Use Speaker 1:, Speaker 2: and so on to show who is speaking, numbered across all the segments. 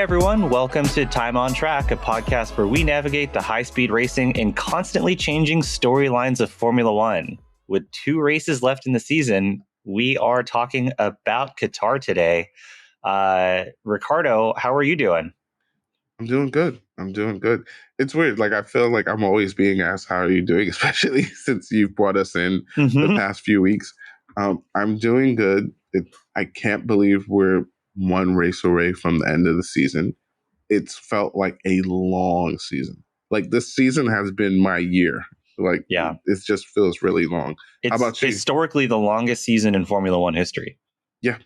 Speaker 1: everyone. Welcome to Time on Track, a podcast where we navigate the high-speed racing and constantly changing storylines of Formula One. With 2 races left in the season, we are talking about Qatar today. Ricardo, how are you doing?
Speaker 2: I'm doing good. It's weird. Like, I feel like I'm always being asked, how are you doing? Especially since you've brought us in the past few weeks. I'm doing good. I can't believe we're one race away from the end of the season. It's felt like a long season. Like, this season has been my year. Like,
Speaker 1: Yeah.
Speaker 2: It just feels really long.
Speaker 1: It's
Speaker 2: how about you?
Speaker 1: Historically the longest season in Formula One history.
Speaker 2: Yeah.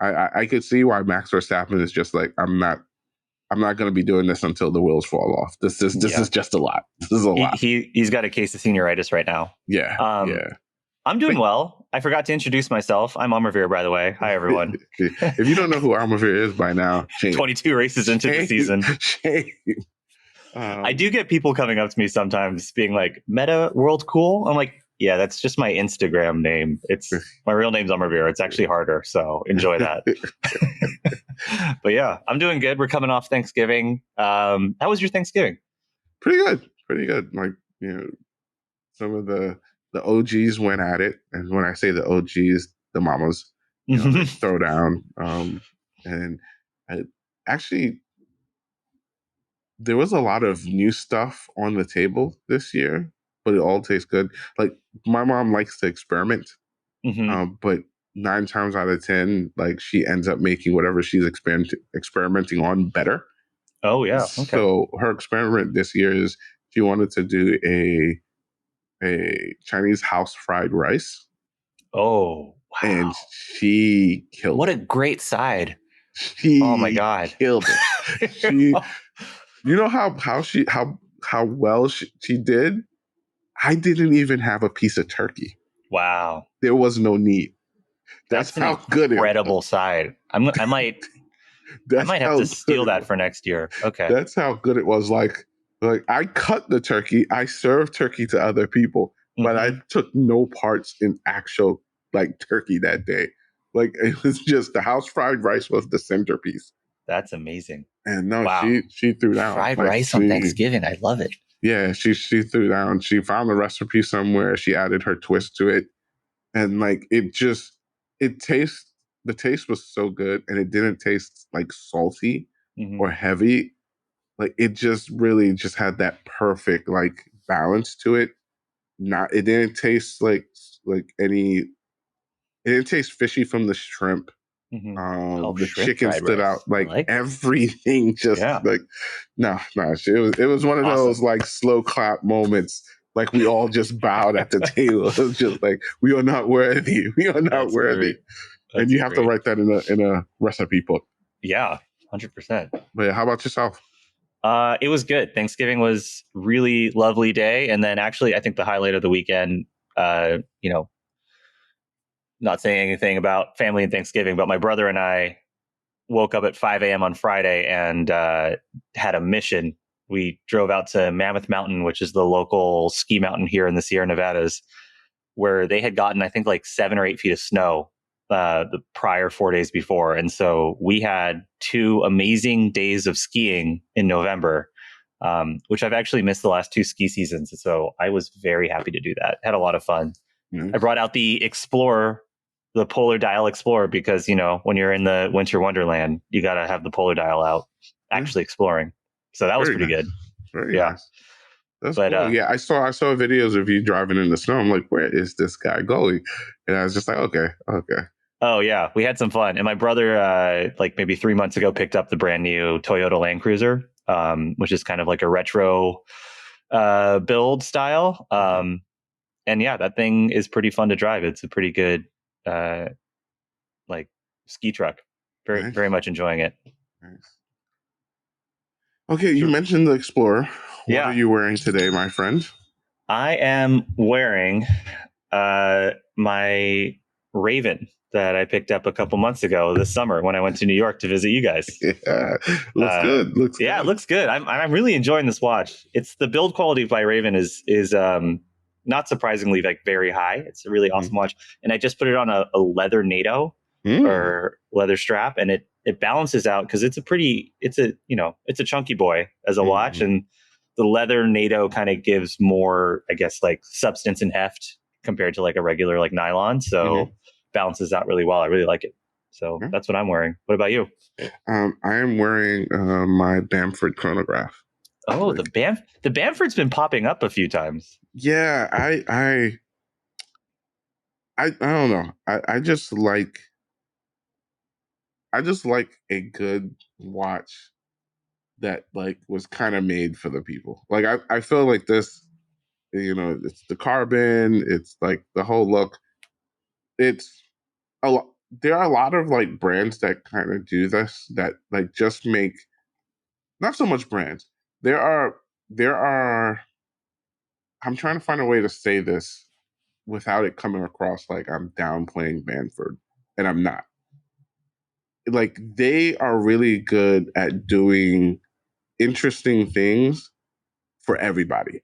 Speaker 2: I could see why Max Verstappen is just like, I'm not going to be doing this until the wheels fall off. This is just a lot. This is a lot.
Speaker 1: He's got a case of senioritis right now.
Speaker 2: Yeah.
Speaker 1: I'm doing well. I forgot to introduce myself. I'm Amravir, by the way. Hi, everyone.
Speaker 2: If you don't know who Amravir is by now, shame.
Speaker 1: 22 races into the season.
Speaker 2: Shame.
Speaker 1: I do get people coming up to me sometimes being like, Meta World Cool? I'm like, yeah, that's just my Instagram name. My real name's Amravir. It's actually harder, so enjoy that. But yeah, I'm doing good. We're coming off Thanksgiving. How was your Thanksgiving?
Speaker 2: Pretty good. Like, some of the OGs went at it, and when I say the OGs, the mamas, they throw down. And there was a lot of new stuff on the table this year, but it all tastes good. Like, my mom likes to experiment, but 9 times out of 10, like, she ends up making whatever she's experimenting on better.
Speaker 1: Oh yeah. Okay.
Speaker 2: So her experiment this year is she wanted to do a Chinese house fried rice.
Speaker 1: Oh, wow.
Speaker 2: And she killed it.
Speaker 1: What a great side.
Speaker 2: Oh
Speaker 1: my God.
Speaker 2: Killed it. You know how well she did? I didn't even have a piece of turkey.
Speaker 1: Wow.
Speaker 2: There was no need. That's how good it was.
Speaker 1: Incredible side. I might have to steal that for next year. Okay.
Speaker 2: That's how good it was. Like I cut the turkey. I served turkey to other people, but I took no parts in actual turkey that day. Like, it was just the house fried rice was the centerpiece.
Speaker 1: That's amazing.
Speaker 2: And no,
Speaker 1: wow.
Speaker 2: she threw down.
Speaker 1: Fried rice on Thanksgiving. I love it.
Speaker 2: Yeah, she threw down. She found the recipe somewhere. She added her twist to it. And the taste was so good, and it didn't taste like salty or heavy. Like, it just really just had that perfect balance to it. It didn't taste like any. It didn't taste fishy from the shrimp. The chicken stood out. Everything just no. It was one of those slow clap moments. Like, we all just bowed at the table. It was just like, we are not worthy. We are not worthy. And you have to write that in a recipe book.
Speaker 1: Yeah, 100%.
Speaker 2: But how about yourself?
Speaker 1: It was good. Thanksgiving was really lovely day, and then actually, I think the highlight of the weekend. Not saying anything about family and Thanksgiving, but my brother and I woke up at 5 a.m. on Friday and had a mission. We drove out to Mammoth Mountain, which is the local ski mountain here in the Sierra Nevadas, where they had gotten, I think, 7 or 8 feet of snow the prior 4 days before. And so we had 2 amazing days of skiing in November, which I've actually missed the last 2 ski seasons. So I was very happy to do that. Had a lot of fun. Mm-hmm. I brought out the Explorer, the Polar Dial Explorer, because, when you're in the winter wonderland, you got to have the Polar Dial out actually exploring. So that was pretty good.
Speaker 2: Very nice. That's cool. Yeah, I saw videos of you driving in the snow. I'm like, where is this guy going? And I was just like, okay.
Speaker 1: Oh yeah, we had some fun. And my brother, maybe 3 months ago, picked up the brand new Toyota Land Cruiser, which is kind of like a retro build style. And yeah, that thing is pretty fun to drive. It's a pretty good ski truck. Very, very much enjoying it.
Speaker 2: Nice. Okay, you mentioned the Explorer. What are you wearing today, my friend?
Speaker 1: I am wearing my Raven that I picked up a couple months ago this summer when I went to New York to visit you guys.
Speaker 2: Yeah, looks good.
Speaker 1: It looks good. I'm really enjoying this watch. It's the build quality by Raven is not surprisingly very high. It's a really awesome watch, and I just put it on a leather NATO or leather strap, and it it balances out because it's a chunky boy as a watch, and the leather NATO kind of gives more, I guess, like substance and heft compared to like a regular like nylon. So balances out really well. I really like it. So that's what I'm wearing. What about you?
Speaker 2: I am wearing my Bamford chronograph.
Speaker 1: Oh, the Bamford's been popping up a few times.
Speaker 2: Yeah, I don't know. I just like a good watch that like was kind of made for the people. Like I feel like this, it's the carbon, it's like the whole look. It's a lot. There are a lot of like brands that kind of do this that like just make not so much brands. There are I'm trying to find a way to say this without it coming across like I'm downplaying Bamford, and I'm not. Like they are really good at doing interesting things for everybody.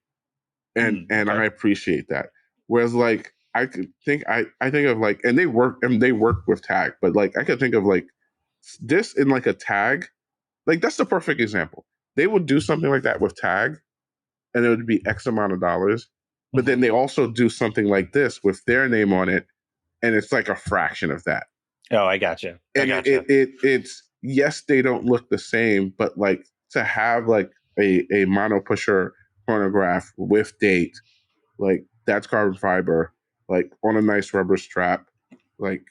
Speaker 2: And
Speaker 1: Okay.
Speaker 2: I appreciate that. Whereas like I think of like and they work with tag, but like I could think of like this in like a tag. Like that's the perfect example. They would do something like that with tag and it would be X amount of dollars. But then they also do something like this with their name on it, and it's like a fraction of that.
Speaker 1: Oh, I gotcha.
Speaker 2: And it's yes, they don't look the same, but like to have like a mono pusher chronograph with date, like that's carbon fiber, like on a nice rubber strap, like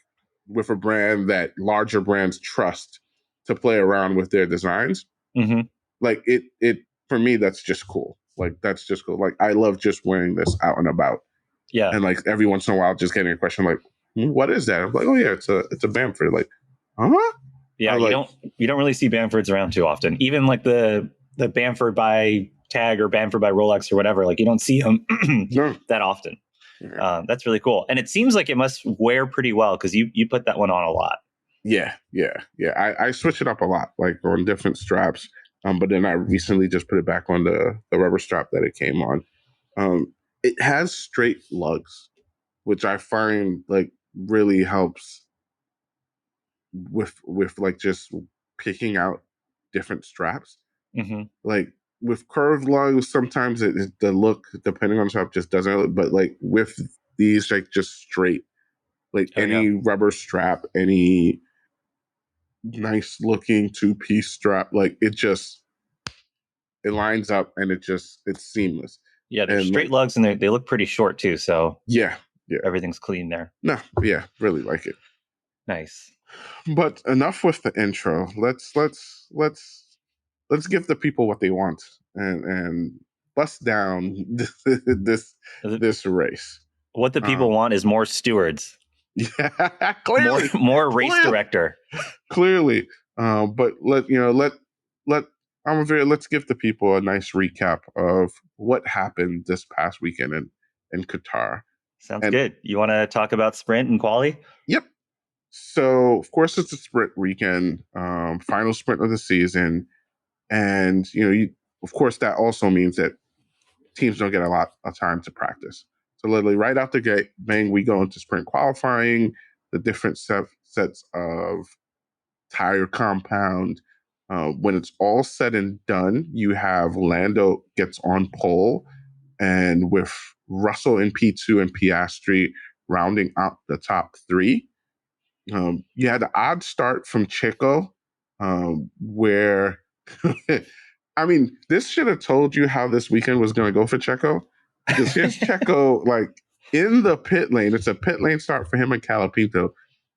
Speaker 2: with a brand that larger brands trust to play around with their designs. Like it for me, that's just cool. Like that's just cool. Like I love just wearing this out and about.
Speaker 1: Yeah.
Speaker 2: And like every once in a while, just getting a question like, "What is that?" I'm like, "Oh yeah, it's a Bamford." Like, huh?
Speaker 1: Yeah, you don't really see Bamfords around too often. Even like the Bamford by Tag or Bamford by Rolex or whatever, like you don't see them that often. That's really cool, and it seems like it must wear pretty well because you put that one on a lot.
Speaker 2: Yeah. I switch it up a lot, like on different straps. But then I recently just put it back on the rubber strap that it came on. It has straight lugs, which I find like really helps with like just picking out different straps. Like with curved lugs, sometimes the look, depending on the strap, just doesn't look. But like with these, like just straight, like any rubber strap, any nice looking 2-piece strap, like it lines up and it's seamless.
Speaker 1: Yeah, they're
Speaker 2: and
Speaker 1: straight lugs and they look pretty short too. So
Speaker 2: yeah,
Speaker 1: everything's clean there.
Speaker 2: No, yeah, really like it.
Speaker 1: Nice.
Speaker 2: But enough with the intro. Let's give the people what they want and bust down this race.
Speaker 1: What the people want is more stewards.
Speaker 2: Yeah, clearly,
Speaker 1: more race director.
Speaker 2: Clearly, but let's give the people a nice recap of what happened this past weekend in Qatar.
Speaker 1: Sounds good. You want to talk about sprint and quali?
Speaker 2: Yep. So, of course, it's a sprint weekend, final sprint of the season. And, of course, that also means that teams don't get a lot of time to practice. So, literally, right out the gate, bang, we go into sprint qualifying, the different sets of tire compound. When it's all said and done, you have Lando gets on pole, and with Russell in P2 and Piastri rounding out the top three. You had the odd start from Checo, where I mean, this should have told you how this weekend was going to go for Checo, because here's Checo like in the pit lane. It's a pit lane start for him and Calapinto,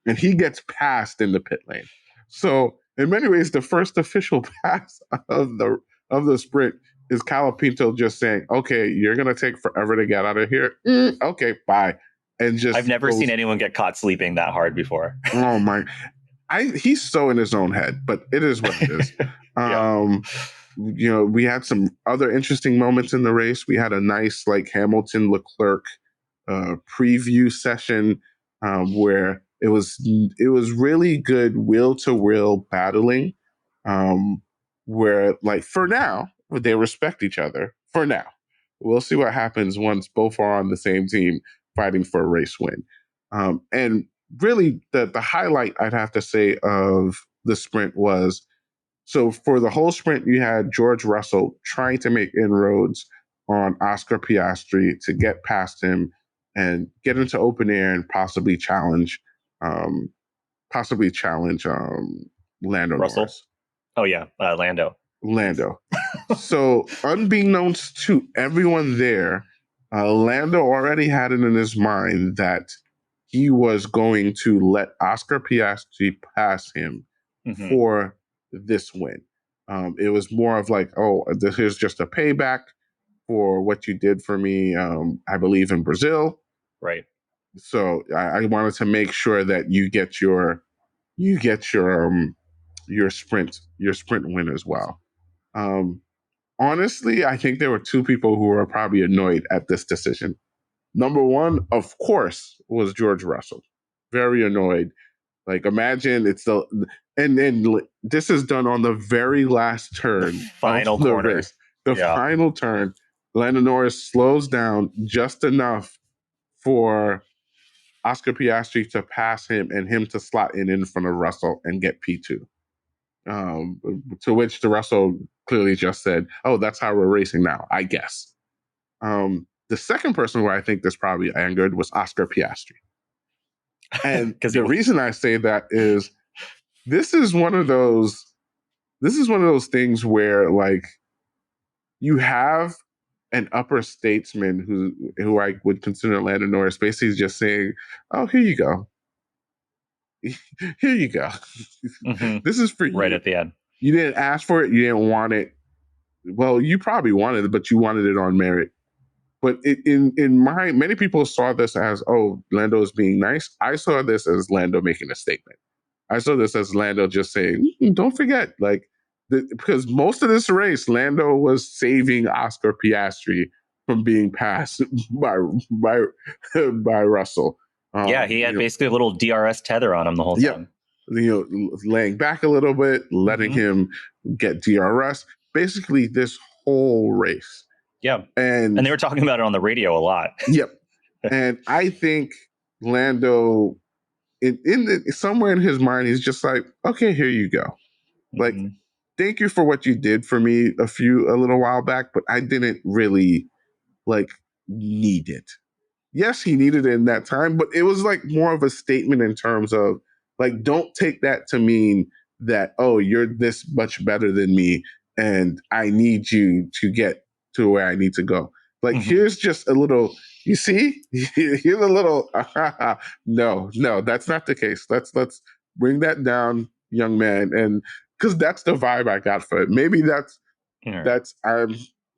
Speaker 2: and he gets passed in the pit lane. So in many ways, the first official pass of the sprint is Calapinto just saying, "Okay, you're going to take forever to get out of here. Okay, bye." And just
Speaker 1: I've never seen anyone get caught sleeping that hard before.
Speaker 2: Oh my! He's so in his own head, but it is what it is. We had some other interesting moments in the race. We had a nice like Hamilton Leclerc preview session where it was really good wheel to wheel battling. Where like for now they respect each other. For now, we'll see what happens once both are on the same team fighting for a race win. And really, the highlight I'd have to say of the sprint was, so for the whole sprint, you had George Russell trying to make inroads on Oscar Piastri to get past him and get into open air and um, possibly challenge Lando
Speaker 1: Russell.
Speaker 2: Norris.
Speaker 1: Oh yeah, Lando.
Speaker 2: Lando. So, unbeknownst to everyone there, Lando already had it in his mind that he was going to let Oscar Piastri pass him for this win. It was more of like, oh, this is just a payback for what you did for me, I believe, in Brazil.
Speaker 1: Right.
Speaker 2: So I wanted to make sure that you get your sprint win as well. Honestly, I think there were two people who were probably annoyed at this decision. Number one, of course, was George Russell. Very annoyed. Like, imagine it's and then this is done on the very last turn
Speaker 1: final
Speaker 2: of the
Speaker 1: corner.
Speaker 2: race. The final turn, Lando Norris slows down just enough for Oscar Piastri to pass him and him to slot in front of Russell and get P2. To which the Russell clearly just said, "Oh, that's how we're racing now, I guess." The second person who I think this probably angered was Oscar Piastri. And the reason I say that is this is one of those things where, like, you have an upper statesman who I would consider Lando Norris basically just saying, "Oh, here you go. Here you go. This is for you."
Speaker 1: Right at the end.
Speaker 2: You didn't ask for it. You didn't want it. Well, you probably wanted it, but you wanted it on merit. But many people saw this as, oh, Lando is being nice. I saw this as Lando making a statement. I saw this as Lando just saying, don't forget, like, because most of this race, Lando was saving Oscar Piastri from being passed by Russell.
Speaker 1: He had basically a little DRS tether on him the whole time.
Speaker 2: Laying back a little bit, letting him get DRS. Basically, this whole race.
Speaker 1: Yeah. And they were talking about it on the radio a lot.
Speaker 2: Yep. And I think Lando, somewhere in his mind, he's just like, okay, here you go. Like, thank you for what you did for me a little while back, but I didn't really, like, need it. Yes, he needed it in that time, but it was like more of a statement in terms of, like, don't take that to mean that, oh, you're this much better than me and I need you to get to where I need to go. Like, here's just a little, you see, here's a little, no, that's not the case. Let's bring that down, young man. And because that's the vibe I got for it. Maybe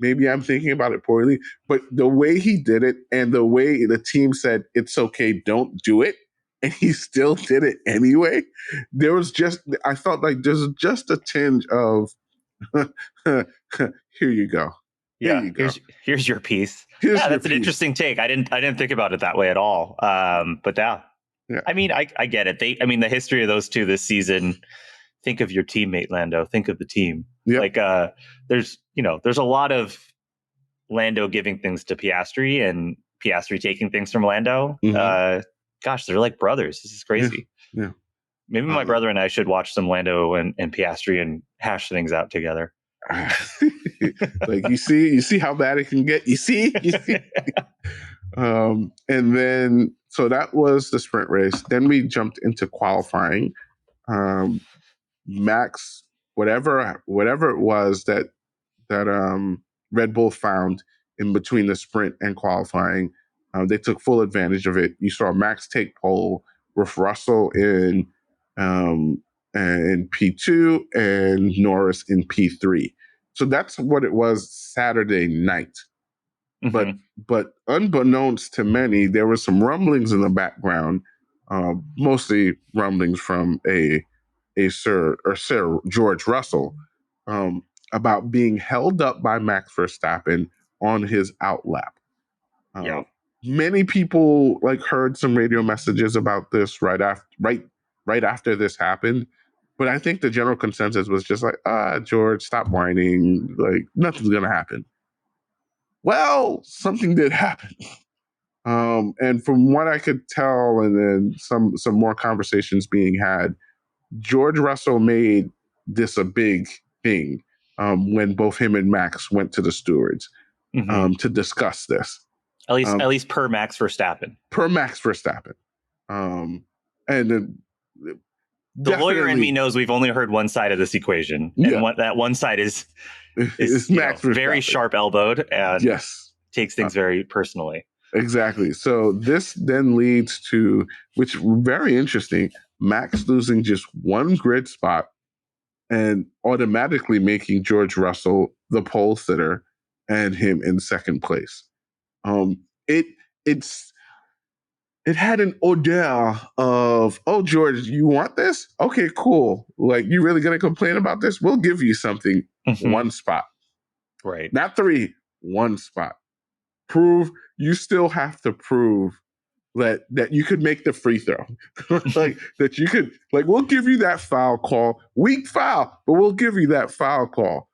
Speaker 2: maybe I'm thinking about it poorly, but the way he did it and the way the team said, it's okay, don't do it, and he still did it anyway, I felt like there's just a tinge of, here you go.
Speaker 1: Here you go. Here's your piece. That's an interesting take. I didn't think about it that way at all. But yeah. I mean, I get it. The history of those two this season, think of your teammate, Lando. Think of the team. Yep. Like, there's a lot of Lando giving things to Piastri and Piastri taking things from Lando. Gosh, they're like brothers. This is crazy.
Speaker 2: Yeah.
Speaker 1: Maybe my brother and I should watch some Lando and Piastri and hash things out together.
Speaker 2: Like, you see how bad it can get. You see. And then, so that was the sprint race. Then we jumped into qualifying. Max, whatever it was that Red Bull found in between the sprint and qualifying, they took full advantage of it. You saw Max take pole with Russell in P2 and Norris in P3. So that's what it was Saturday night. But unbeknownst to many, there were some rumblings in the background, mostly rumblings from a Sir George Russell, about being held up by Max Verstappen on his outlap. Many people heard some radio messages about this right after this happened. But I think the general consensus was just like, George, stop whining. Like, nothing's going to happen. Well, something did happen. And from what I could tell, and then some more conversations being had, George Russell made this a big thing when both him and Max went to the stewards to discuss this.
Speaker 1: At least per Max Verstappen.
Speaker 2: Per Max Verstappen. And
Speaker 1: the lawyer in me knows we've only heard one side of this equation. And that one side is
Speaker 2: Max
Speaker 1: very sharp-elbowed and takes things very personally.
Speaker 2: Exactly. So this then leads to, which very interesting, Max losing just one grid spot and automatically making George Russell the pole sitter and him in second place. It had an odeur of, oh, George, you want this? Okay, cool. Like, you really going to complain about this? We'll give you something. One spot.
Speaker 1: Right.
Speaker 2: Not 3, one spot. You still have to prove that you could make the free throw. Like, that you could, like, we'll give you that foul call. Weak foul, but we'll give you that foul call.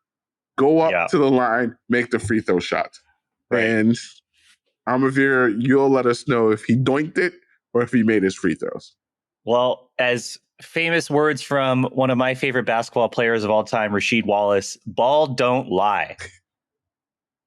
Speaker 2: Go up to the line, make the free throw shot. Right. And Amavir, you'll let us know if he doinked it or if he made his free throws.
Speaker 1: Well, as famous words from one of my favorite basketball players of all time, Rasheed Wallace, ball don't lie.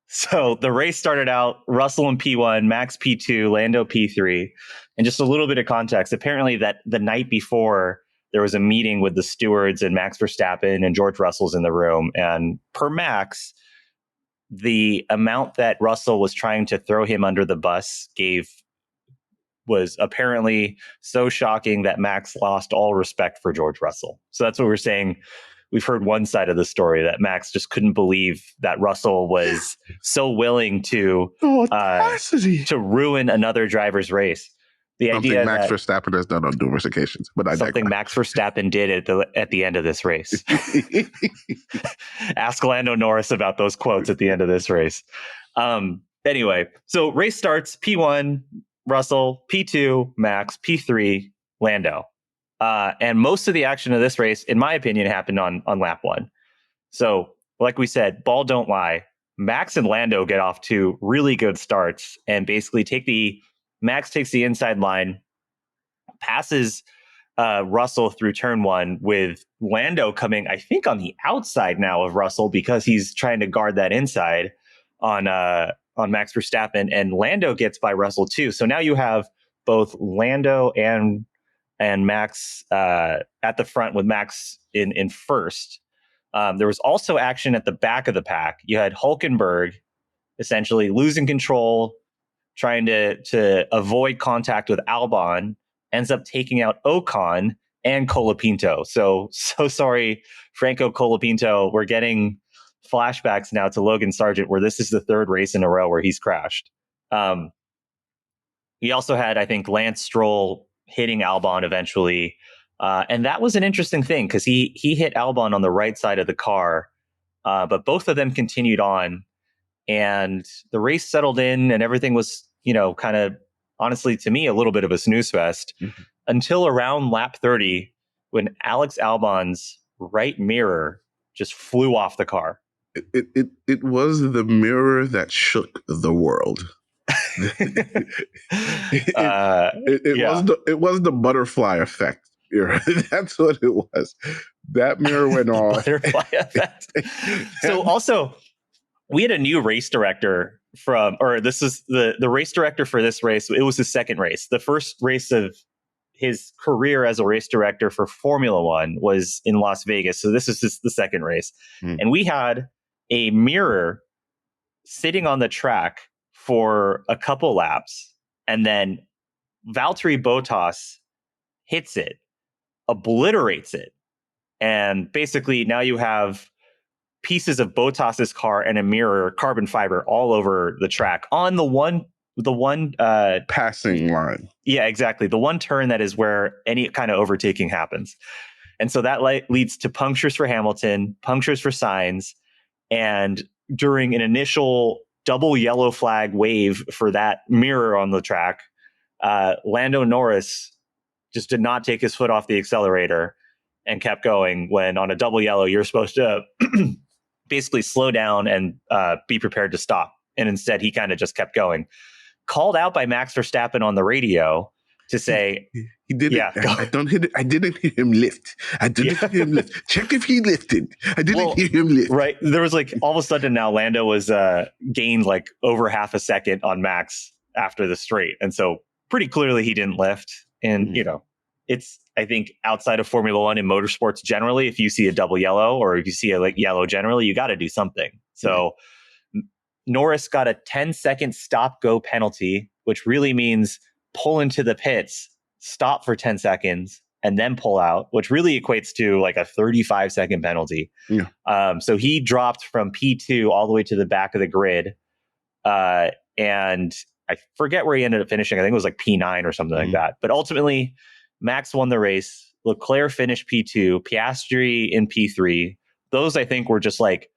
Speaker 1: So the race started out, Russell in P1, Max P2, Lando P3. And just a little bit of context, apparently that the night before, there was a meeting with the stewards and Max Verstappen and George Russell's in the room. And per Max, the amount that Russell was trying to throw him under the bus was apparently so shocking that Max lost all respect for George Russell. So that's what we're saying. We've heard one side of the story, that Max just couldn't believe that Russell was so willing to ruin another driver's race. The idea
Speaker 2: Max Verstappen has done on numerous occasions, but
Speaker 1: something Max Verstappen did at the end of this race. Ask Lando Norris about those quotes at the end of this race. Anyway, so race starts, P1, Russell, P2, Max, P3, Lando. And most of the action of this race, in my opinion, happened on lap 1. So, like we said, ball don't lie. Max and Lando get off to really good starts and basically Max takes the inside line, passes Russell through turn 1, with Lando coming, I think, on the outside now of Russell because he's trying to guard that inside on Max Verstappen, and Lando gets by Russell too. So now you have both Lando and Max at the front, with Max in first. There was also action at the back of the pack. You had Hülkenberg essentially losing control, trying to avoid contact with Albon, ends up taking out Ocon and Colapinto. So sorry, Franco Colapinto. We're getting flashbacks now to Logan Sargent, where this is the 3rd race in a row where he's crashed. He also had, I think, Lance Stroll hitting Albon eventually. And that was an interesting thing because he hit Albon on the right side of the car, but both of them continued on. And the race settled in and everything was, kind of, honestly, to me, a little bit of a snooze fest until around lap 30 when Alex Albon's right mirror just flew off the car.
Speaker 2: It was the mirror that shook the world. It was the butterfly effect. That's what it was. That mirror went off.
Speaker 1: Butterfly effect. So also, we had a new race director this is the race director for this race. It was his second race. The first race of his career as a race director for Formula One was in Las Vegas. So this is the second race. And we had a mirror sitting on the track for a couple laps. And then Valtteri Bottas hits it, obliterates it. And basically now you have pieces of Bottas's car and a mirror, carbon fiber, all over the track on the one
Speaker 2: passing line.
Speaker 1: Yeah, exactly. The one turn that is where any kind of overtaking happens. And so that leads to punctures for Hamilton, punctures for Sainz. And during an initial double yellow flag wave for that mirror on the track, Lando Norris just did not take his foot off the accelerator and kept going, when on a double yellow, you're supposed to basically slow down and be prepared to stop. And instead, he kind of just kept going. Called out by Max Verstappen on the radio. to say,
Speaker 2: he didn't.
Speaker 1: Yeah,
Speaker 2: I don't hit it. I didn't hear him lift. I didn't hear him lift. Check if he lifted. I didn't hear him lift.
Speaker 1: Right. There was like all of a sudden now Lando was gained like over half a second on Max after the straight. And so pretty clearly he didn't lift. And, you know, it's, I think outside of Formula One and motorsports generally, if you see a double yellow or if you see a like yellow generally, you got to do something. So Norris got a 10-second stop go penalty, which really means pull into the pits, stop for 10 seconds, and then pull out, which really equates to like a 35-second penalty.
Speaker 2: Yeah.
Speaker 1: So he dropped from P2 all the way to the back of the grid. And I forget where he ended up finishing. I think it was like P9 or something like that. But ultimately, Max won the race. Leclerc finished P2, Piastri in P3. Those, I think, were just like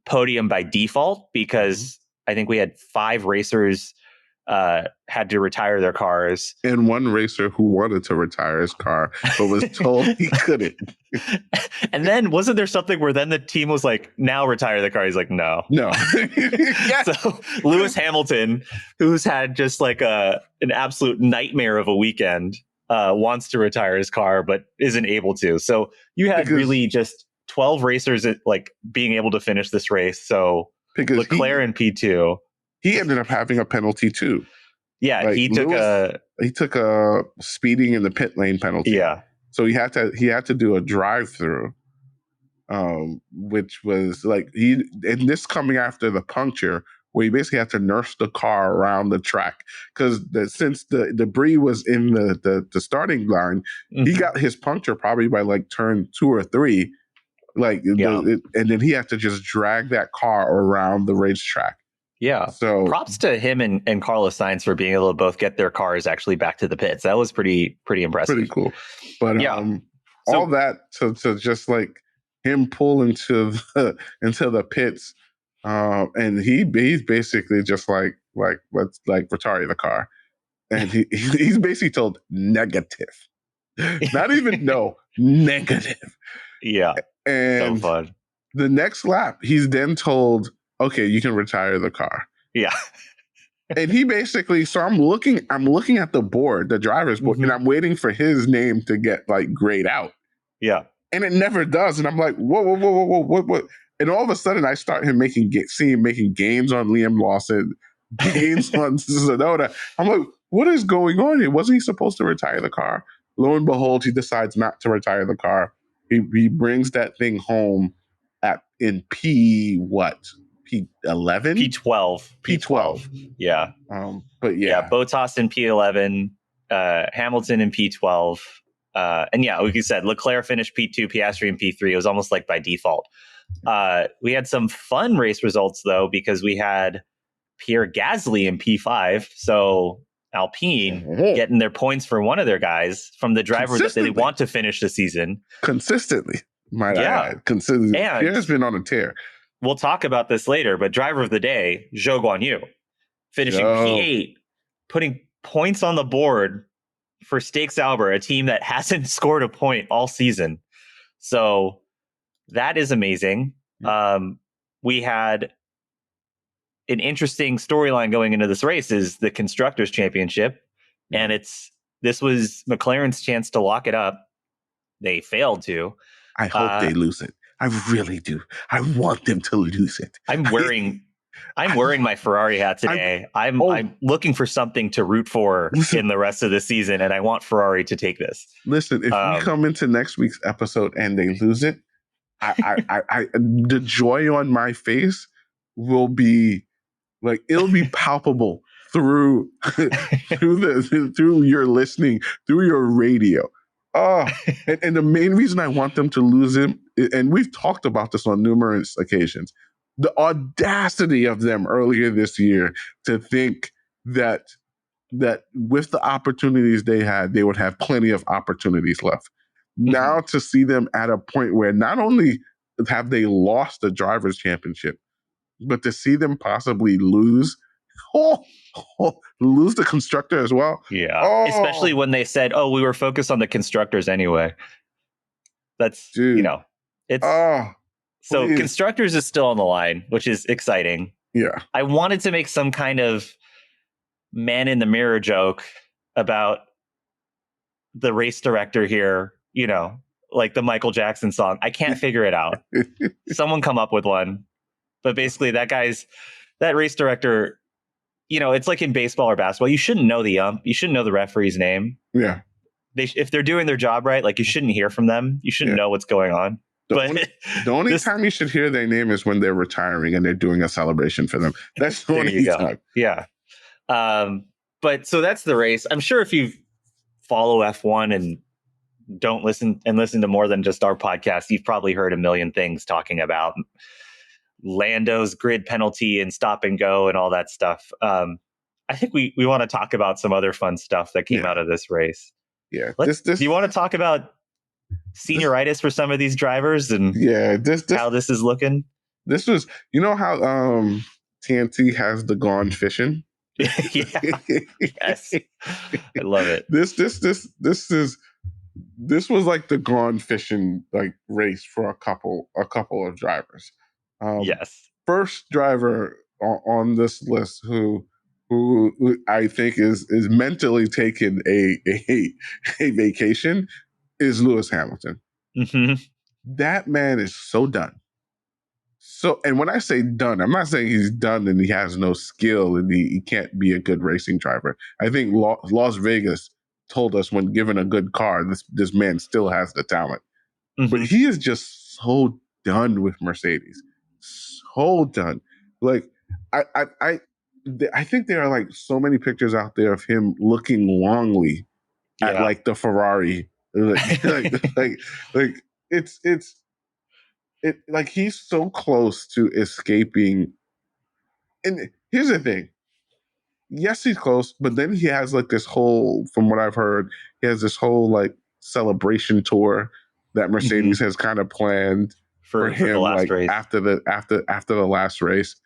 Speaker 1: podium by default because I think we had 5 racers had to retire their cars.
Speaker 2: And one racer who wanted to retire his car, but was told he couldn't.
Speaker 1: And then wasn't there something where then the team was like, now retire the car? He's like, no. So Lewis Hamilton, who's had just like an absolute nightmare of a weekend, wants to retire his car, but isn't able to. So you had really just 12 racers like being able to finish this race. So Leclerc in P2.
Speaker 2: He ended up having a penalty too.
Speaker 1: Yeah, like he
Speaker 2: took a speeding in the pit lane penalty.
Speaker 1: Yeah.
Speaker 2: So he had to do a drive-through, which was like and this coming after the puncture where he basically had to nurse the car around the track because since the debris was in the starting line, he got his puncture probably by like turn 2 or 3, and then he had to just drag that car around the racetrack.
Speaker 1: Yeah. So props to him and Carlos Sainz for being able to both get their cars actually back to the pits. That was pretty impressive.
Speaker 2: Pretty cool. But all that to just like him pull into the pits, and he's basically just like let's like retire the car, and he's basically told negative, not even no negative.
Speaker 1: Yeah.
Speaker 2: And
Speaker 1: so fun.
Speaker 2: The next lap, he's then told, okay, you can retire the car.
Speaker 1: Yeah.
Speaker 2: And he basically, so I'm looking at the board, the driver's board, and I'm waiting for his name to get like grayed out.
Speaker 1: Yeah.
Speaker 2: And it never does. And I'm like, whoa, what? And all of a sudden I start making gains on Liam Lawson, gains on Tsunoda. I'm like, what is going on here? Wasn't he supposed to retire the car? Lo and behold, he decides not to retire the car. He brings that thing home in P11? P12.
Speaker 1: Yeah.
Speaker 2: But yeah.
Speaker 1: Bottas in P11, Hamilton in P12. And yeah, like you said, Leclerc finished P2, Piastri in P3. It was almost like by default. We had some fun race results though, because we had Pierre Gasly in P5. So Alpine getting their points for one of their guys from the driver that they want to finish the season.
Speaker 2: Consistently. I add. Consistently. Pierre's been on a tear.
Speaker 1: We'll talk about this later, but driver of the day, Zhou Guanyu, finishing P8, putting points on the board for Stake Sauber, a team that hasn't scored a point all season. So that is amazing. We had an interesting storyline going into this race is the Constructors Championship, and this was McLaren's chance to lock it up. They failed to.
Speaker 2: I hope they lose it. I really do. I want them to lose it.
Speaker 1: I'm wearing my Ferrari hat today. I'm looking for something to root for in the rest of the season, and I want Ferrari to take this.
Speaker 2: Listen, if we come into next week's episode and they lose it, I the joy on my face will be like it'll be palpable through your listening, through your radio. And the main reason I want them to lose him, and we've talked about this on numerous occasions, the audacity of them earlier this year to think that with the opportunities they had, they would have plenty of opportunities left. Now to see them at a point where not only have they lost the Drivers' Championship, but to see them possibly lose lose the constructor as well.
Speaker 1: Yeah. Especially when they said, we were focused on the constructors anyway. That's, it's so please. Constructors is still on the line, which is exciting.
Speaker 2: Yeah.
Speaker 1: I wanted to make some kind of man in the mirror joke about the race director here, like the Michael Jackson song. I can't figure it out. Someone come up with one. But basically that race director, it's like in baseball or basketball. You shouldn't know the ump. You shouldn't know the referee's name.
Speaker 2: Yeah.
Speaker 1: If they're doing their job right, like you shouldn't hear from them. You shouldn't know what's going on.
Speaker 2: The only time you should hear their name is when they're retiring and they're doing a celebration for them. That's the only time.
Speaker 1: Yeah. But so that's the race. I'm sure if you follow F1 and don't listen to more than just our podcast, you've probably heard a million things talking about Lando's grid penalty and stop and go and all that stuff. I think we want to talk about some other fun stuff that came out of this race.
Speaker 2: Yeah.
Speaker 1: Do you want to talk about senioritis for some of these drivers and how this is looking?
Speaker 2: This was, how TNT has the Gone Fishing?
Speaker 1: Yes. I love it.
Speaker 2: This was like the Gone Fishing like race for a couple of drivers.
Speaker 1: Yes.
Speaker 2: First driver on this list who I think is mentally taking a vacation is Lewis Hamilton.
Speaker 1: Mm-hmm.
Speaker 2: That man is so done. So, and when I say done, I'm not saying he's done and he has no skill and he can't be a good racing driver. I think Las Vegas told us when given a good car, this man still has the talent. Mm-hmm. But he is just so done with Mercedes. So done. Like, I think there are like so many pictures out there of him looking longly at like the Ferrari. like it's like he's so close to escaping. And here's the thing. Yes, he's close, but then he has like this whole, from what I've heard, he has this whole like celebration tour that Mercedes has kind of planned for him
Speaker 1: the last
Speaker 2: like
Speaker 1: race.
Speaker 2: after the last race.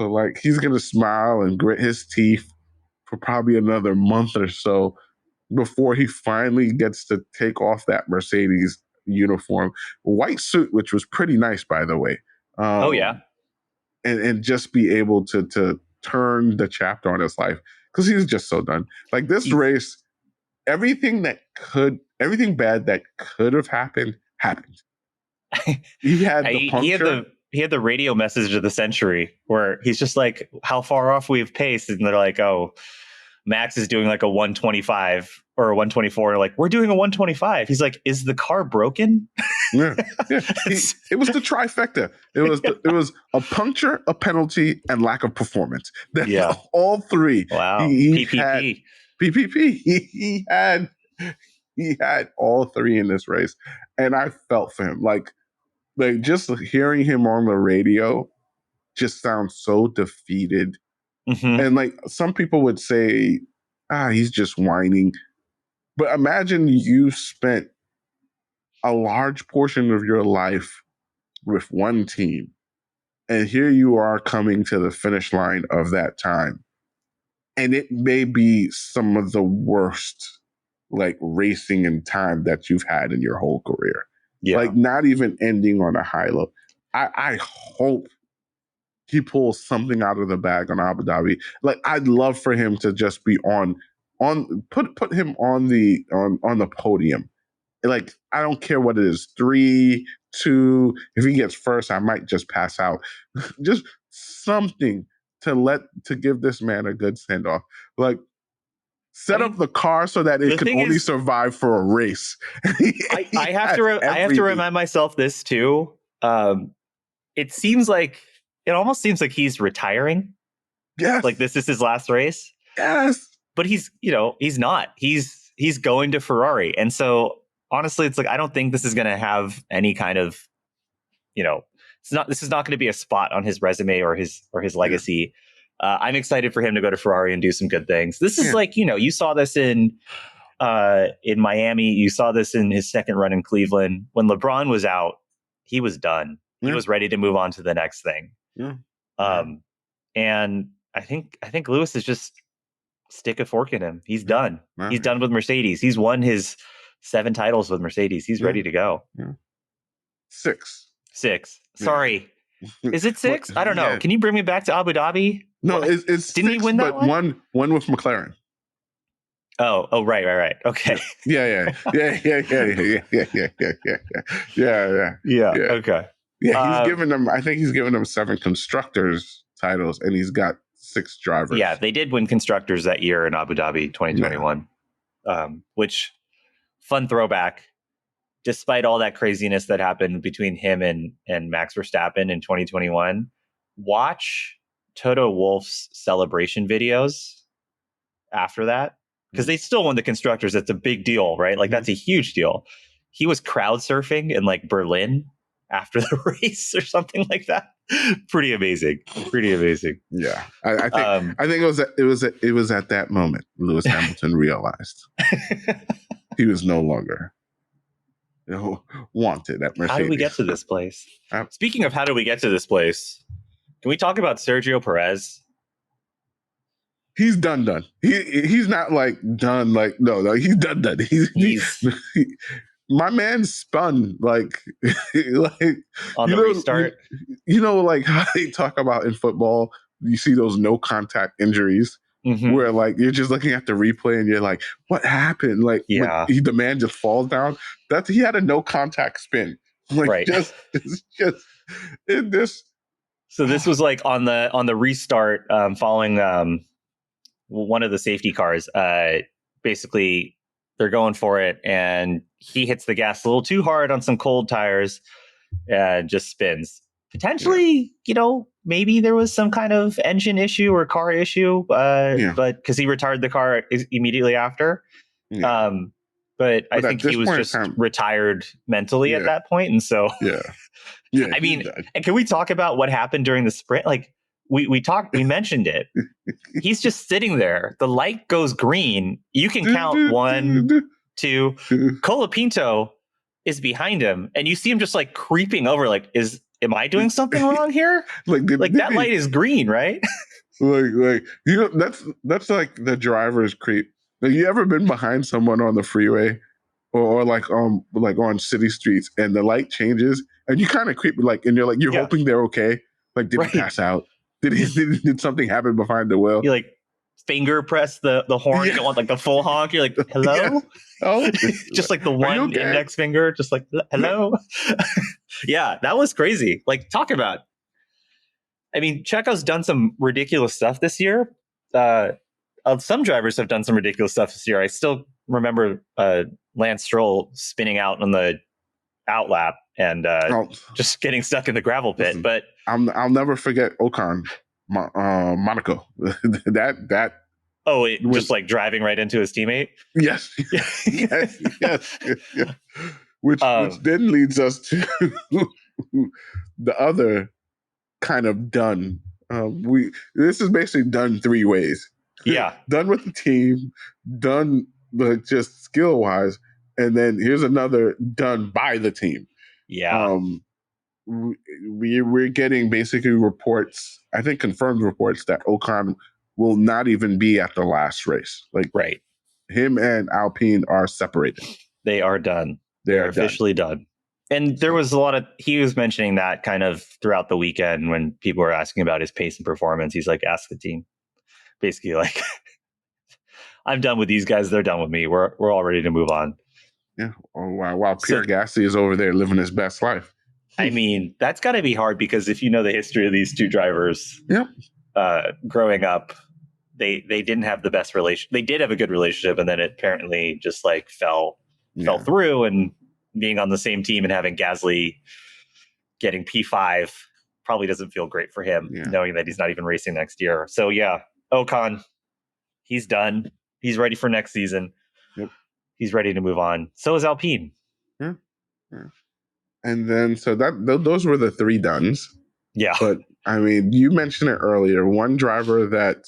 Speaker 2: So like he's gonna smile and grit his teeth for probably another month or so before he finally gets to take off that Mercedes uniform, white suit, which was pretty nice, by the way. And just be able to turn the chapter on his life because he's just so done. Like this race, everything bad that could have happened. He had the puncture.
Speaker 1: He had the radio message of the century where he's just like, how far off we've paced. And they're like, oh, Max is doing like a 125 or a 124. And like, we're doing a 125. He's like, is the car broken?
Speaker 2: Yeah. It was the trifecta. It was a puncture, a penalty, and lack of performance. All three.
Speaker 1: Wow.
Speaker 2: PPP. He had all three in this race. And I felt for him. Like just hearing him on the radio just sounds so defeated. Mm-hmm. And like some people would say, he's just whining. But imagine you spent a large portion of your life with one team, and here you are coming to the finish line of that time. And it may be some of the worst like racing and time that you've had in your whole career. Yeah. Like not even ending on a high low. I hope he pulls something out of the bag on Abu Dhabi. Like I'd love for him to just be put him on the podium. Like I don't care what it is, 3, 2. If he gets first, I might just pass out. Just something to give this man a good send off. Like set up the car so that it can only survive for a race.
Speaker 1: I have to remind myself this too. It almost seems like he's retiring.
Speaker 2: Yes.
Speaker 1: Like this is his last race.
Speaker 2: Yes.
Speaker 1: But he's not. He's going to Ferrari. And so honestly, it's like I don't think this is going to have any kind of, this is not going to be a spot on his resume or his legacy. I'm excited for him to go to Ferrari and do some good things. This is like, you saw this in Miami. You saw this in his second run in Cleveland. When LeBron was out, he was done. He was ready to move on to the next thing. Yeah. And I think Lewis is just stick a fork in him. He's done. Wow. He's done with Mercedes. He's won his 7 titles with Mercedes. He's ready to go.
Speaker 2: Yeah. 6.
Speaker 1: Sorry. Is it 6? I don't know. Yeah. Can you bring me back to Abu Dhabi?
Speaker 2: No, it's
Speaker 1: didn't
Speaker 2: 6,
Speaker 1: he win that
Speaker 2: one with McLaren.
Speaker 1: Right. Okay.
Speaker 2: Yeah.
Speaker 1: Yeah.
Speaker 2: Yeah.
Speaker 1: Okay.
Speaker 2: Yeah, he's given them. I think he's given them 7 constructors titles, and he's got 6 drivers.
Speaker 1: Yeah, they did win constructors that year in Abu Dhabi 2021, which fun throwback. Despite all that craziness that happened between him and Max Verstappen in 2021, watch Toto Wolff's celebration videos after that, because they still won the constructors. That's a big deal, right? Like that's a huge deal. He was crowd surfing in like Berlin after the race or something like that. Pretty amazing.
Speaker 2: Yeah, I think it was at that moment Lewis Hamilton realized he was no longer wanted at Mercedes.
Speaker 1: How did we get to this place? Speaking of how did we get to this place, can we talk about Sergio Perez?
Speaker 2: He's done. He's not like done. Like no. He's done. My man spun like
Speaker 1: on the restart.
Speaker 2: Like how they talk about in football, you see those no contact injuries where like you're just looking at the replay and you're like, what happened? Like, the man just falls down. He had a no contact spin. Like,
Speaker 1: right. So this was like on the restart, following one of the safety cars. Basically, they're going for it, and he hits the gas a little too hard on some cold tires, and just spins. Potentially, maybe there was some kind of engine issue or car issue, but because he retired the car immediately after. But I think he was just retired mentally at that point, and so I mean, and can we talk about what happened during the sprint? Like we mentioned it. He's just sitting there. The light goes green. You can count 1, 2. Colapinto is behind him, and you see him just like creeping over. Like, am I doing something wrong here? That light is green, right?
Speaker 2: That's like the driver's creep. Like, you ever been behind someone on the freeway or like on city streets and the light changes and you kind of creep and you're hoping they're okay. Like, did he pass out? Did something happen behind the wheel?
Speaker 1: You like finger press the horn. You don't want like the full honk. You're like, hello? Oh, just like the one index finger, just like, hello? Yeah, that was crazy. Like, talk about, I mean, Checo's done some ridiculous stuff this year. Some drivers have done some ridiculous stuff this year. I still remember Lance Stroll spinning out on the outlap and just getting stuck in the gravel pit.
Speaker 2: Listen,
Speaker 1: but
Speaker 2: I'll never forget Ocon, Monaco. that.
Speaker 1: Oh, just like driving right into his teammate.
Speaker 2: Yes. Which then leads us to the other kind of done. This is basically done 3 ways.
Speaker 1: Yeah,
Speaker 2: done with the team, done just skill wise, and then here's another done by the team.
Speaker 1: Yeah,
Speaker 2: we're getting basically reports. I think confirmed reports that Ocon will not even be at the last race. Like,
Speaker 1: right,
Speaker 2: him and Alpine are separated.
Speaker 1: They are done. They are officially done. And there was he was mentioning that kind of throughout the weekend when people were asking about his pace and performance. He's like, ask the team. Basically, like, I'm done with these guys. They're done with me. We're all ready to move on.
Speaker 2: Yeah. While Pierre Gasly is over there living his best life.
Speaker 1: I mean, that's got to be hard because if you know the history of these two drivers, growing up, they didn't have the best relation. They did have a good relationship, and then it apparently just like fell through. And being on the same team and having Gasly getting P5 probably doesn't feel great for him, knowing that he's not even racing next year. So yeah, Ocon, he's done. He's ready for next season.
Speaker 2: Yep.
Speaker 1: He's ready to move on. So is Alpine.
Speaker 2: Yeah. And then, so those were the 3 dones.
Speaker 1: Yeah.
Speaker 2: But I mean, you mentioned it earlier. One driver that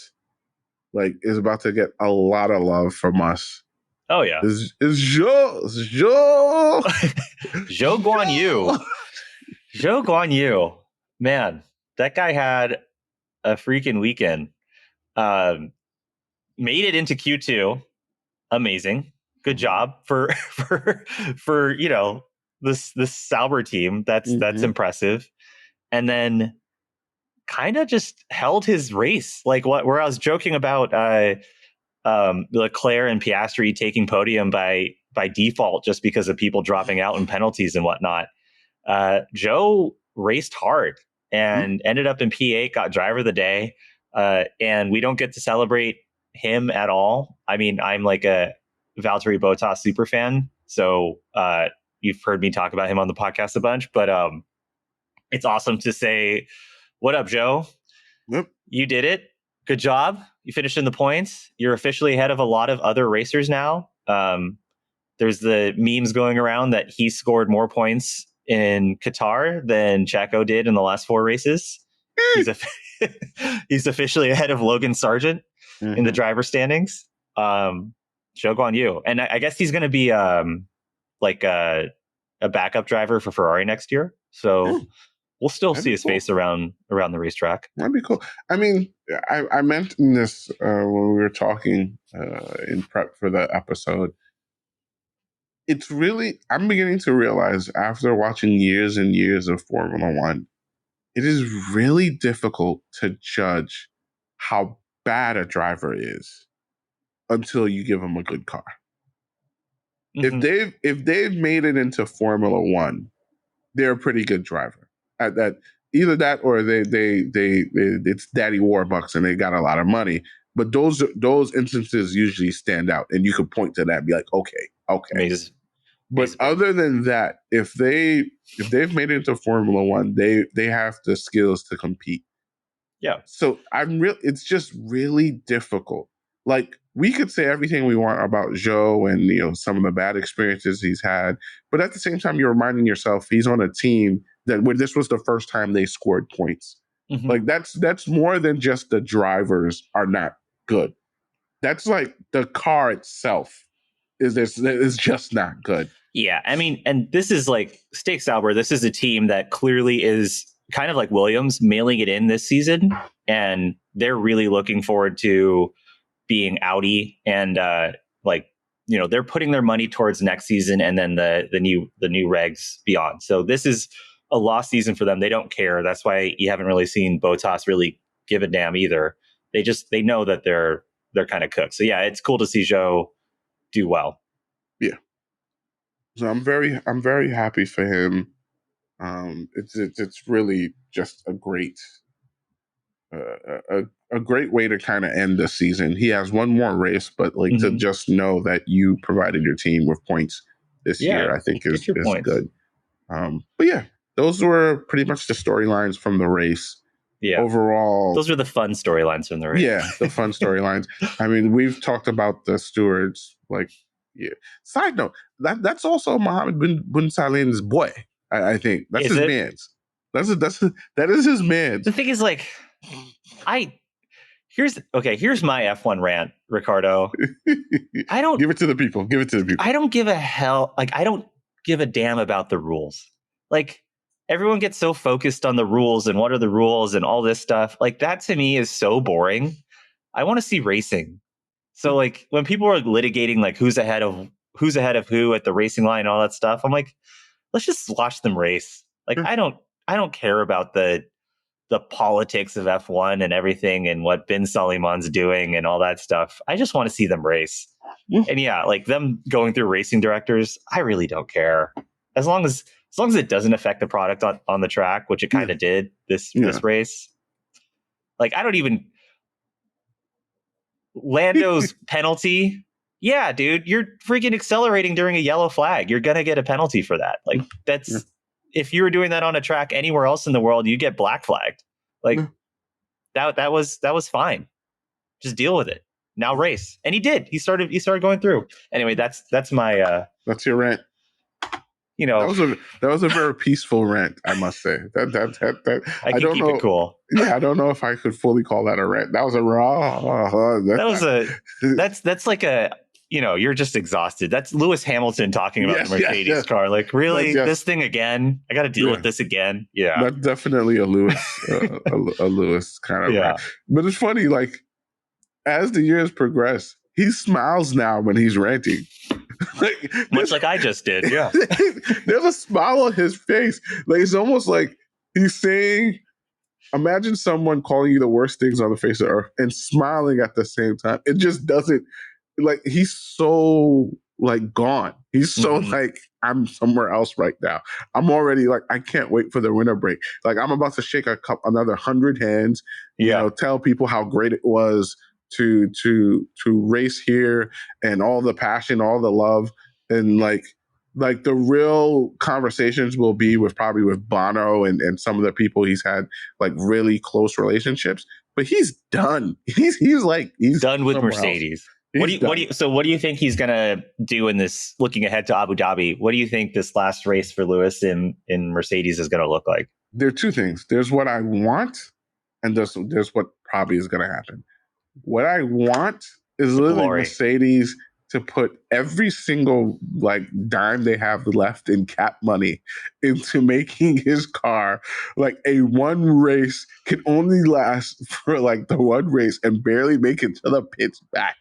Speaker 2: like is about to get a lot of love from us.
Speaker 1: Oh yeah.
Speaker 2: Is Zhou
Speaker 1: Guan Yu. Zhou Guan Yu. Man, that guy had a freaking weekend. Made it into Q2. Amazing. Good job for this Sauber team. That's impressive. And then kind of just held his race. Like where I was joking about Leclerc and Piastri taking podium by default just because of people dropping out in penalties and whatnot. Joe raced hard and ended up in P8, got driver of the day. And we don't get to celebrate him at all. I mean, I'm like a Valtteri Bottas super fan. So you've heard me talk about him on the podcast a bunch, but it's awesome to say, what up, Joe?
Speaker 2: Yep.
Speaker 1: You did it. Good job. You finished in the points. You're officially ahead of a lot of other racers now. There's the memes going around that he scored more points in Qatar than Checo did in the last 4 races. He's officially ahead of Logan Sargent in the driver standings. Joke on you. And I guess he's going to be like a backup driver for Ferrari next year. So we'll still see his face around the racetrack.
Speaker 2: That'd be cool. I mean, I mentioned this when we were talking in prep for the episode. It's really, I'm beginning to realize after watching years and years of Formula One, it is really difficult to judge how bad a driver is until you give them a good car. If they've made it into Formula One, they're a pretty good driver. At that, either that or they it's Daddy Warbucks and they got a lot of money. But those instances usually stand out, and you could point to that and be like, okay.
Speaker 1: Amazing.
Speaker 2: But other than that, if they've made it into Formula One, they have the skills to compete.
Speaker 1: Yeah.
Speaker 2: So it's just really difficult. Like, we could say everything we want about Joe and some of the bad experiences he's had, but at the same time, you're reminding yourself he's on a team where this was the first time they scored points. Like, that's more than just the drivers are not good. That's like the car itself is just not good.
Speaker 1: Yeah, I mean, and this is like Stakes Sauber. This is a team that clearly is kind of like Williams, mailing it in this season, and they're really looking forward to being Audi, and they're putting their money towards next season and then the new regs beyond. So this is a lost season for them. They don't care. That's why you haven't really seen Bottas really give a damn either. They know that they're kind of cooked. So yeah, it's cool to see Joe do well.
Speaker 2: Yeah. So I'm very happy for him. It's really just a great a great way to kind of end the season. He has one more race, but to just know that you provided your team with points this year, I think is good. But yeah, those were pretty much the storylines from the race. Yeah. Overall,
Speaker 1: those are the fun storylines from the race.
Speaker 2: Yeah, the fun storylines. I mean, we've talked about the stewards. Side note, that's also Mohammed bin Salim's boy. I think that's his man's. That is his man.
Speaker 1: The thing is, here's my F1 rant, Ricardo. I don't
Speaker 2: give it to the people.
Speaker 1: I don't give a hell. I don't give a damn about the rules. Everyone gets so focused on the rules and what are the rules and all this stuff. That to me is so boring. I want to see racing. So when people are litigating who's ahead of who at the racing line and all that stuff, I'm like, let's just watch them race. I don't care about the politics of F1 and everything and what bin Suleiman's doing and all that stuff. I just want to see them race. And yeah, them going through racing directors, I really don't care. As long as it doesn't affect the product on the track, which it kind of did this race. I don't even Lando's penalty. Yeah, dude, you're freaking accelerating during a yellow flag. You're gonna get a penalty for that. That's if you were doing that on a track anywhere else in the world, you get black flagged. That was fine. Just deal with it. Now race. And he did. He started going through. Anyway, that's my
Speaker 2: that's your rant. That was a very peaceful rant, I must say. That
Speaker 1: I don't know. It cool.
Speaker 2: Yeah, I don't know if I could fully call that a rant. That was a raw.
Speaker 1: That's like a you're just exhausted. That's Lewis Hamilton talking about the Mercedes car. Really, this thing again? I got to deal with this again. Yeah,
Speaker 2: that's definitely a Lewis, a Lewis kind of rant. But it's funny, as the years progress, he smiles now when he's ranting.
Speaker 1: Much like I just did, yeah.
Speaker 2: There's a smile on his face. It's almost like he's saying imagine someone calling you the worst things on the face of earth and smiling at the same time. It just doesn't, like, he's so like gone. He's so like, I'm somewhere else right now. I'm already like, I can't wait for the winter break. Like, I'm about to shake another 100 hands, you know, tell people how great it was to race here, and all the passion, all the love, and like the real conversations will be with probably with Bono and some of the people he's had like really close relationships. But he's done. He's
Speaker 1: done with Mercedes. What do you think he's gonna do in this? Looking ahead to Abu Dhabi, what do you think this last race for Lewis in Mercedes is gonna look like?
Speaker 2: There are two things. There's what I want, and there's what probably is gonna happen. What I want is literally Mercedes to put every single like dime they have left in cap money into making his car like a one race, can only last for like the one race and barely make it to the pits back.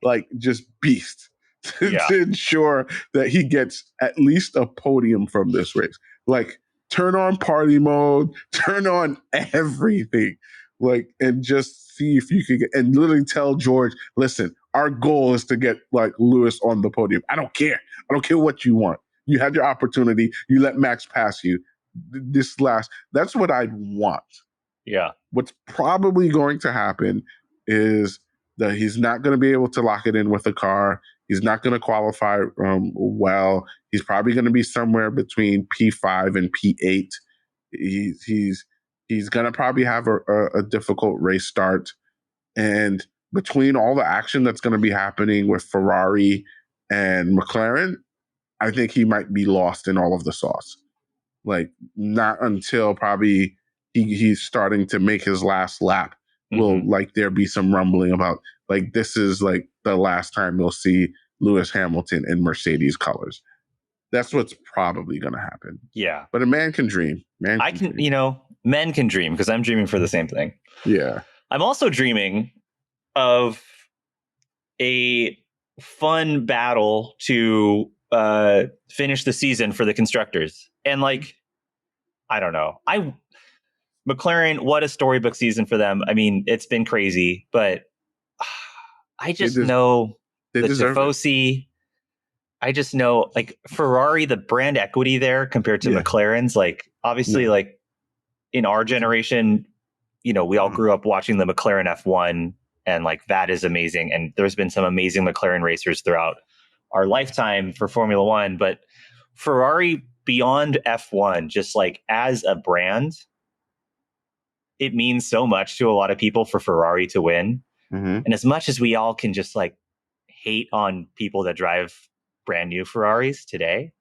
Speaker 2: Like, just beast to ensure that he gets at least a podium from this race. Like, turn on party mode, turn on everything, like, and just see if you can get, and literally tell George, listen, our goal is to get like Lewis on the podium. I don't care what you want. You had your opportunity. You let Max pass you. That's what I'd want.
Speaker 1: Yeah.
Speaker 2: What's probably going to happen is that he's not going to be able to lock it in with the car. He's not going to qualify well. He's probably going to be somewhere between P5 and P8. He's going to probably have a difficult race start. And between all the action that's going to be happening with Ferrari and McLaren, I think he might be lost in all of the sauce. Like, not until probably he's starting to make his last lap will like there be some rumbling about like this is like the last time we'll see Lewis Hamilton in Mercedes colors. That's what's probably going to happen.
Speaker 1: Yeah.
Speaker 2: But a man can dream. Men
Speaker 1: can dream, because I'm dreaming for the same thing.
Speaker 2: Yeah.
Speaker 1: I'm also dreaming of a fun battle to finish the season for the constructors. And like, I don't know. McLaren, what a storybook season for them. I mean, it's been crazy, but I just know the Tifosi. I just know, like, Ferrari, the brand equity there compared to McLaren's, like, obviously, like, in our generation, you know, we all grew up watching the McLaren F1, and like, that is amazing. And there's been some amazing McLaren racers throughout our lifetime for Formula One, but Ferrari beyond F1, just like as a brand, it means so much to a lot of people for Ferrari to win. And as much as we all can just like hate on people that drive brand new Ferraris today,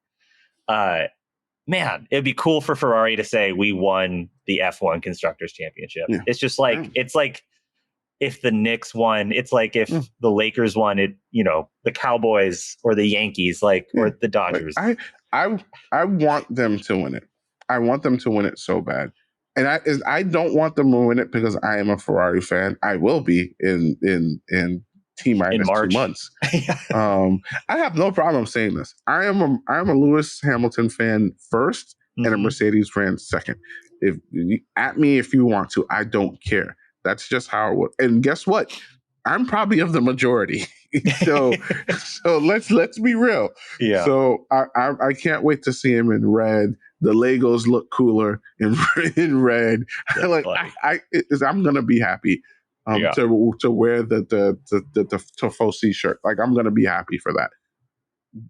Speaker 1: man, it'd be cool for Ferrari to say we won the F1 Constructors Championship. Yeah. It's just like, it's like if the Knicks won, it's like if the Lakers won it, you know, the Cowboys or the Yankees, like, or the Dodgers.
Speaker 2: Like, I want them to win it. I want them to win it so bad. And I don't want them to win it because I am a Ferrari fan. I will be in T-minus 2 months. I have no problem saying this. I am a Lewis Hamilton fan first and a Mercedes fan second. If at me if you want to, I don't care. That's just how it works. And guess what? I'm probably of the majority. so let's be real. Yeah. So I can't wait to see him in red. The Legos look cooler in red. Like I'm gonna be happy to wear the Tifosi shirt. Like, I'm gonna be happy for that.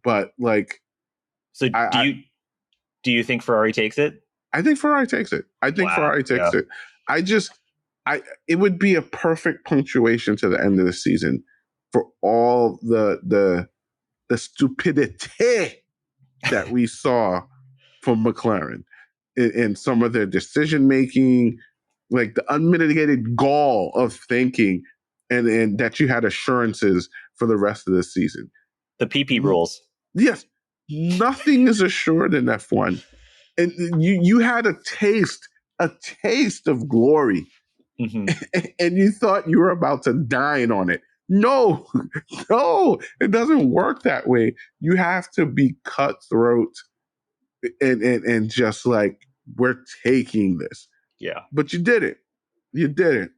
Speaker 2: But like,
Speaker 1: so do you think Ferrari takes it?
Speaker 2: I think Ferrari takes it. Ferrari takes it. It would be a perfect punctuation to the end of the season for all the stupidity that we saw from McLaren in some of their decision making, like the unmitigated gall of thinking, and that you had assurances for the rest of the season.
Speaker 1: The PP rules.
Speaker 2: Yes, nothing is assured in F1, and you had a taste of glory. And you thought you were about to dine on it. No, it doesn't work that way. You have to be cutthroat and just like, we're taking this.
Speaker 1: Yeah.
Speaker 2: But you did it. You did it.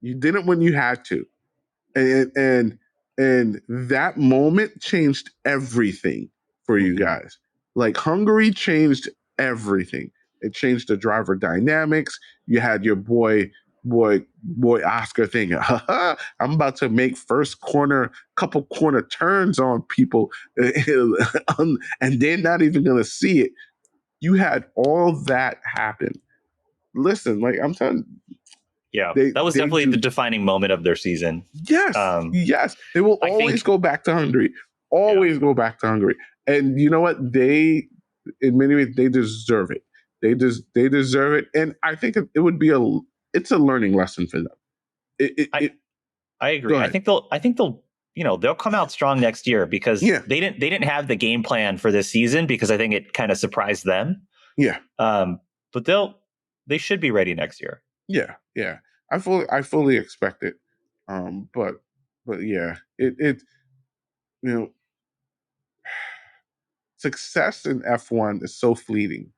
Speaker 2: You did it when you had to. And that moment changed everything for you guys. Like Hungary changed everything. It changed the driver dynamics. You had your boy Oscar thinking, I'm about to make couple corner turns on people, and they're not even gonna see it. You had all that happen. Listen, like I'm telling
Speaker 1: Yeah, that was definitely the defining moment of their season.
Speaker 2: Yes. They will always go back to Hungary. Always go back to Hungary. And you know what? In many ways, they deserve it. They deserve it. And I think it would be it's a learning lesson for them.
Speaker 1: I agree. I think they'll they'll come out strong next year because they didn't have the game plan for this season because I think it kind of surprised them.
Speaker 2: Yeah.
Speaker 1: But they should be ready next year.
Speaker 2: Yeah. I fully expect it. But yeah, it success in F1 is so fleeting.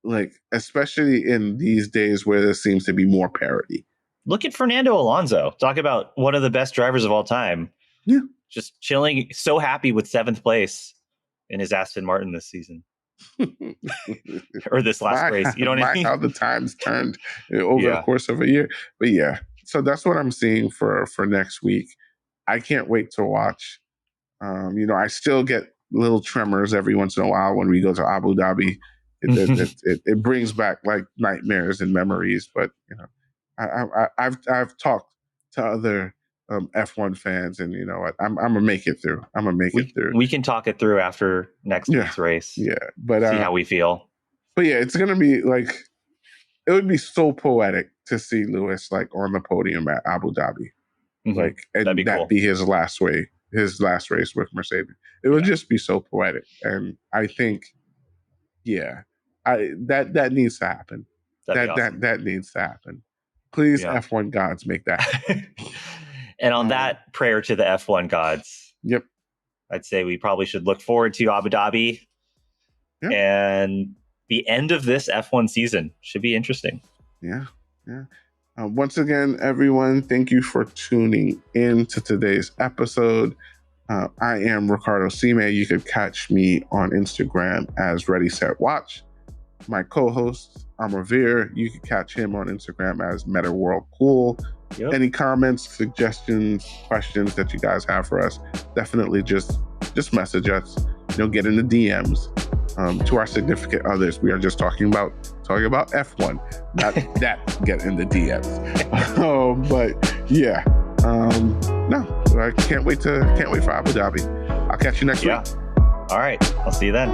Speaker 2: Like, especially in these days where there seems to be more parity.
Speaker 1: Look at Fernando Alonso. Talk about one of the best drivers of all time.
Speaker 2: Yeah.
Speaker 1: Just chilling, so happy with 7th place in his Aston Martin this season. Or this last race. You know what I mean?
Speaker 2: How the times turned over the course of a year. But yeah, so that's what I'm seeing for next week. I can't wait to watch. I still get little tremors every once in a while when we go to Abu Dhabi. It brings back like nightmares and memories. But I've talked to other F1 fans, and you know what? I'm gonna make it through. It through.
Speaker 1: We can talk it through after next week's race.
Speaker 2: Yeah, but
Speaker 1: see how we feel.
Speaker 2: But yeah, it's gonna be like it would be so poetic to see Lewis like on the podium at Abu Dhabi, like and that'd be his last race with Mercedes. It would just be so poetic, and I think, that needs to happen. That needs to happen. Please, F1 gods, make that happen.
Speaker 1: And on that prayer to the F1 gods, I'd say we probably should look forward to Abu Dhabi. Yep. And the end of this F1 season should be interesting.
Speaker 2: Yeah. Once again, everyone, thank you for tuning in to today's episode. I am Ricardo Sime. You can catch me on Instagram as Ready, Set, Watch. My co-host, Amar Veer, you can catch him on Instagram as Meta World Cool. Yep. Any comments, suggestions, questions that you guys have for us, definitely just message us. Get in the DMs. To our significant others, we are just talking about F1, not that get in the DMs. But yeah, no, I can't wait for Abu Dhabi. I'll catch you next week.
Speaker 1: All right, I'll see you then.